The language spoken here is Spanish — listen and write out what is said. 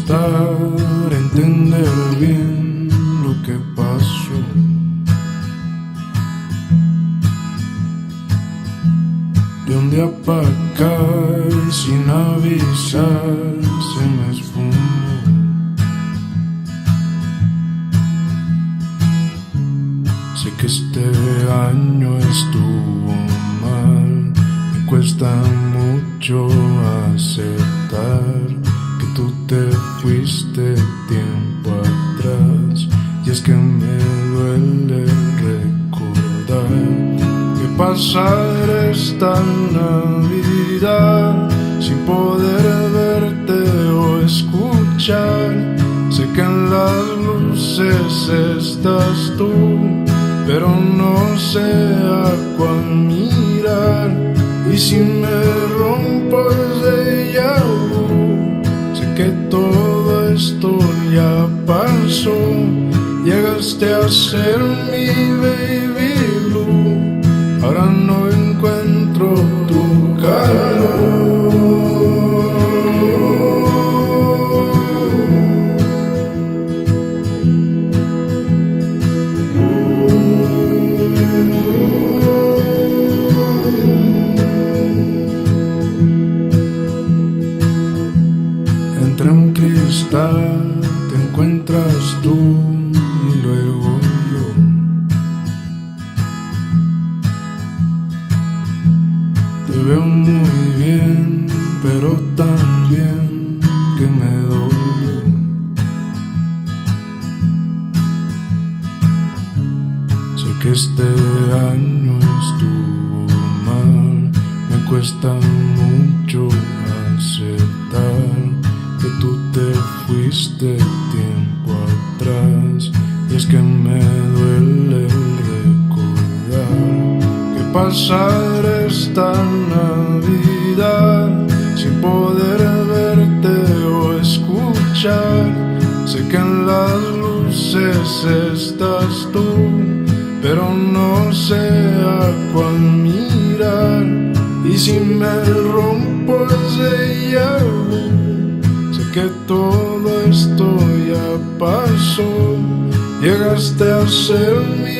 costar entender bien lo que pasó. De un día para acá y sin avisar se me esfumó. Sé que este año estuvo mal, me cuesta mucho aceptar que tú te fuiste tiempo atrás. Y es que me duele recordar que pasar esta Navidad sin poder verte o escuchar. Sé que en las luces estás tú, pero no sé a cuál mirar. Y si me rompo el déjà vu, sé que todo esto ya pasó. Llegaste a ser mi baby blue, ahora no encuentro tu calor. Entre un cristal te encuentras tú y luego yo. Te veo muy bien, pero tan bien que me dolió. Sé que este año estuvo mal, me cuesta mucho aceptar que tú te fuiste tiempo atrás. Y es que me duele recordar que pasar esta Navidad sin poder verte o escuchar. Sé que en las luces estás tú, pero no sé a cuál mirar. Y si me rompo el déjà vu, sé que todo esto ya pasó. Llegaste a ser mi